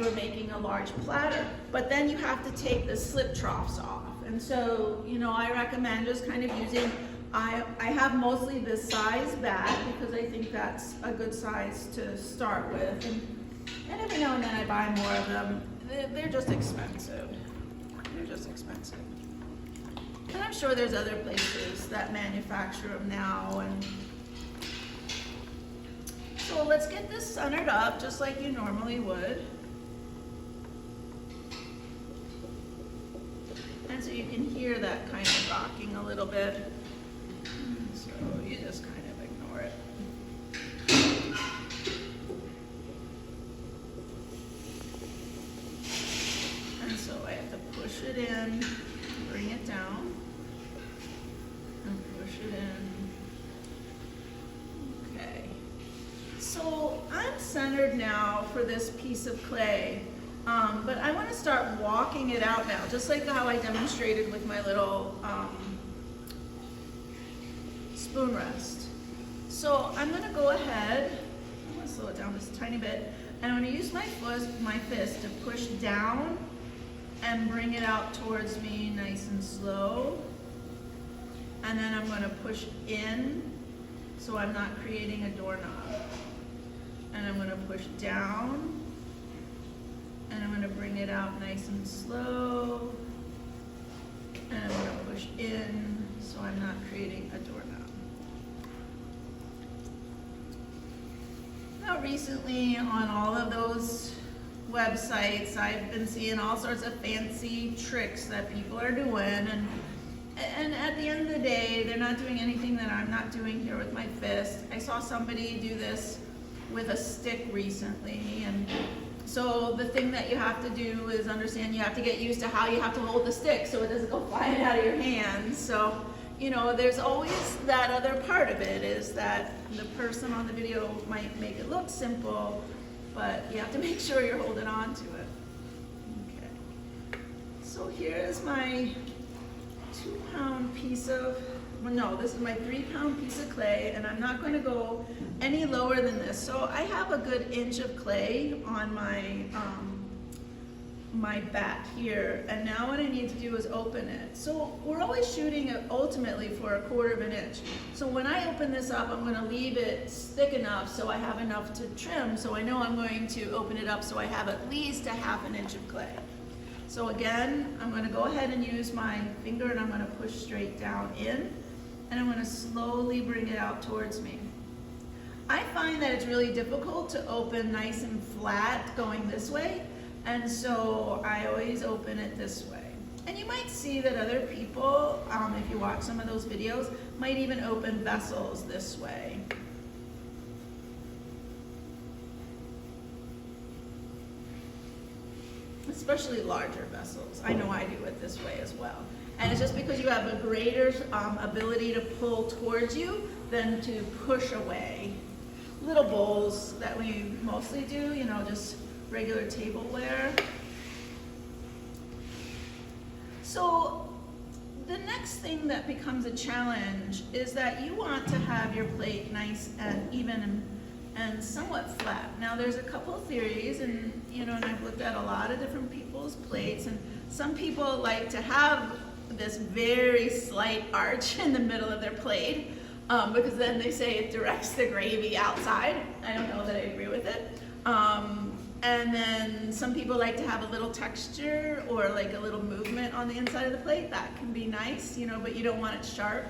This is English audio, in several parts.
you were making a large platter, but then you have to take the slip troughs off. And so, you know, I recommend just kind of using, I have mostly this size bag because I think that's a good size to start with. And every now and then I buy more of them. They're just expensive. They're just expensive. And I'm sure there's other places that manufacture them now. And so let's get this centered up just like you normally would. And so you can hear that kind of rocking a little bit. So you just kind of ignore it. And so I have to push it in, bring it down, and push it in. Okay. So I'm centered now for this piece of clay, but I want to start walking it out now, just like how I demonstrated with my little spoon rest. So I'm going to go ahead, I'm going to slow it down just a tiny bit, and I'm going to use my fist to push down and bring it out towards me nice and slow. And then I'm going to push in so I'm not creating a doorknob. And I'm going to push down, and I'm going to bring it out nice and slow, and I'm going to push in so I'm not creating a doorknob. Now recently on all of those websites I've been seeing all sorts of fancy tricks that people are doing, and at the end of the day they're not doing anything that I'm not doing here with my fist. I saw somebody do this with a stick recently, and so the thing that you have to do is understand you have to get used to how you have to hold the stick so it doesn't go flying out of your hands. So, you know, there's always that other part of it, is that the person on the video might make it look simple, but you have to make sure you're holding on to it. Okay. So here is my 2-pound piece of, well, no, this is my 3-pound piece of clay, and I'm not going to go any lower than this. So I have a good inch of clay on my my bat here, and now what I need to do is open it. So we're always shooting it ultimately for 1/4 of an inch. So when I open this up, I'm going to leave it thick enough so I have enough to trim, so I know I'm going to open it up so I have at least a 1/2 inch of clay. So again, I'm going to go ahead and use my finger, and I'm going to push straight down in, and I'm going to slowly bring it out towards me. I find that it's really difficult to open nice and flat going this way, and so I always open it this way. And you might see that other people, if you watch some of those videos, might even open vessels this way. Especially larger vessels. I know I do it this way as well. And it's just because you have a greater ability to pull towards you than to push away. Little bowls that we mostly do, you know, just regular tableware. So the next thing that becomes a challenge is that you want to have your plate nice and even and somewhat flat. Now there's a couple of theories, and you know, and I've looked at a lot of different people's plates, and some people like to have this very slight arch in the middle of their plate because then they say it directs the gravy outside. I don't know that I agree with it. And then some people like to have a little texture or like a little movement on the inside of the plate. That can be nice, you know, but you don't want it sharp.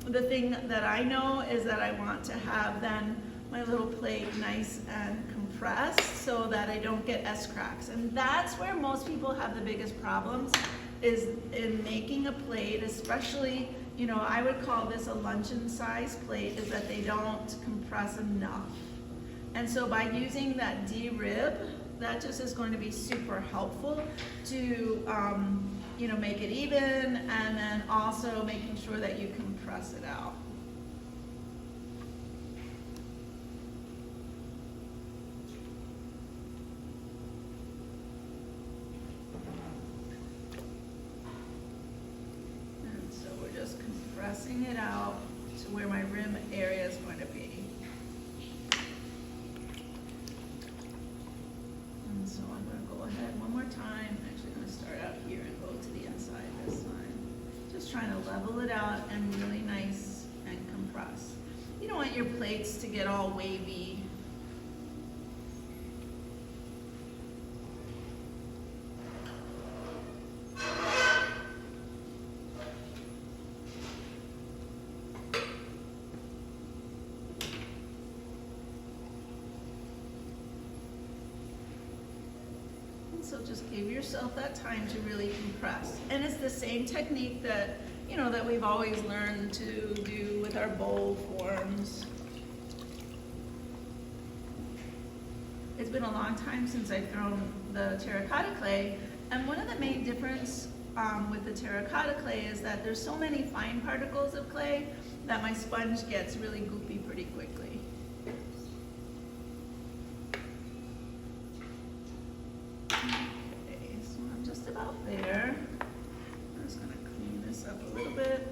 The thing that I know is that I want to have then my little plate nice and compressed so that I don't get S-cracks. And that's where most people have the biggest problems, is in making a plate, especially, you know, I would call this a luncheon size plate, is that they don't compress enough. And so by using that D-rib, that just is going to be super helpful to, you know, make it even, and then also making sure that you compress it out. And so we're just compressing it out to where my rim area is going to be. ahead one more time. I'm actually going to start out here and go to the inside this time. Just trying to level it out and really nice and compress. You don't want your plates to get all wavy. So just give yourself that time to really compress. And it's the same technique that, you know, that we've always learned to do with our bowl forms. It's been a long time since I've thrown the terracotta clay, and one of the main difference with the terracotta clay is that there's so many fine particles of clay that my sponge gets really goopy pretty quickly. There. I'm just going to clean this up a little bit.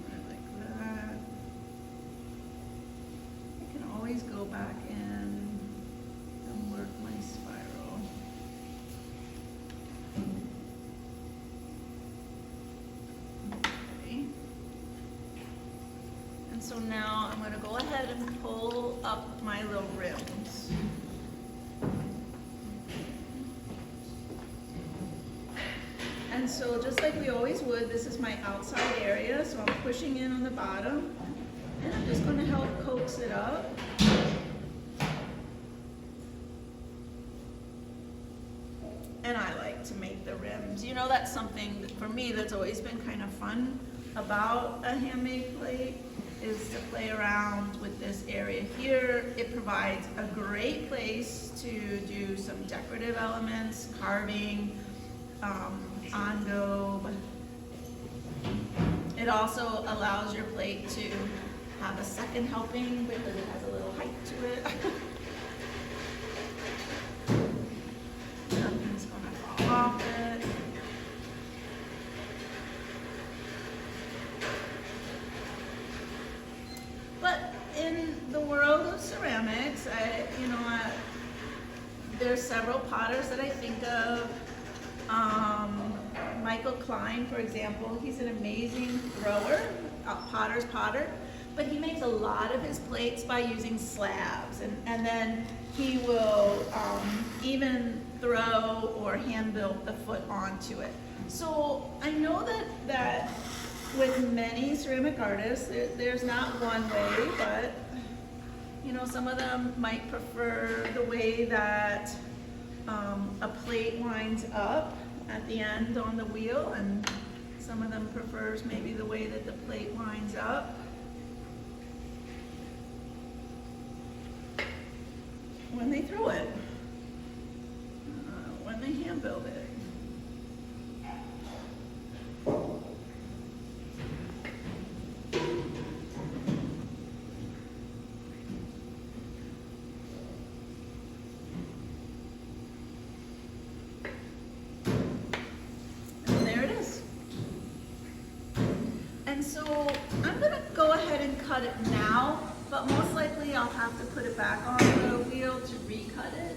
Right like that. I can always go back in and work my spiral. Okay. And so now I'm going to go ahead and pull up my little rims. And so just like we always would, this is my outside area, so I'm pushing in on the bottom, and I'm just going to help coax it up. And I like to make the rims. You know, that's something that for me that's always been kind of fun about a handmade plate, is to play around with this area here. It provides a great place to do some decorative elements, carving, engobe. It also allows your plate to have a second helping because it has a little height to it. Nothing's gonna fall off it. But in the world of ceramics, there's several potters that I think of. Michael Klein, for example, he's an amazing thrower, a potter's potter, but he makes a lot of his plates by using slabs, and then he will even throw or hand build the foot onto it. So I know that with many ceramic artists, there's not one way, but you know, some of them might prefer the way that a plate winds up at the end on the wheel, and some of them prefers maybe the way that the plate winds up. When they throw it, when they hand build it. And so I'm going to go ahead and cut it now, but most likely I'll have to put it back on the wheel to recut it.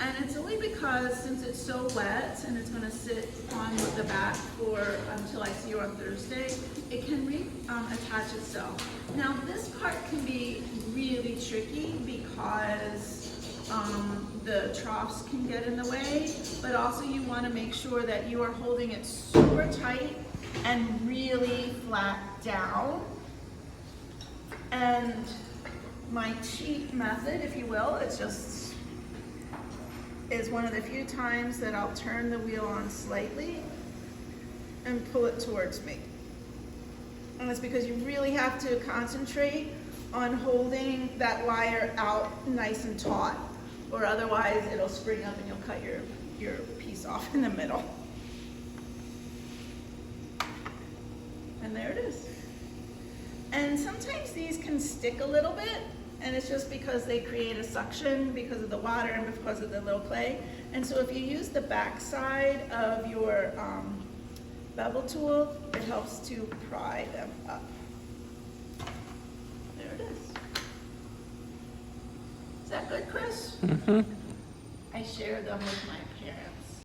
And it's only because since it's so wet and it's going to sit on the back until I see you on Thursday, it can attach itself. Now this part can be really tricky because the troughs can get in the way, but also you want to make sure that you are holding it super tight and really flat down. And my cheat method, if you will, is one of the few times that I'll turn the wheel on slightly and pull it towards me. And it's because you really have to concentrate on holding that wire out nice and taut, or otherwise it'll spring up and you'll cut your piece off in the middle. And there it is. And sometimes these can stick a little bit, and it's just because they create a suction because of the water and because of the little clay. And so if you use the back side of your bevel tool, it helps to pry them up. Is that good, Chris? I share them with my parents.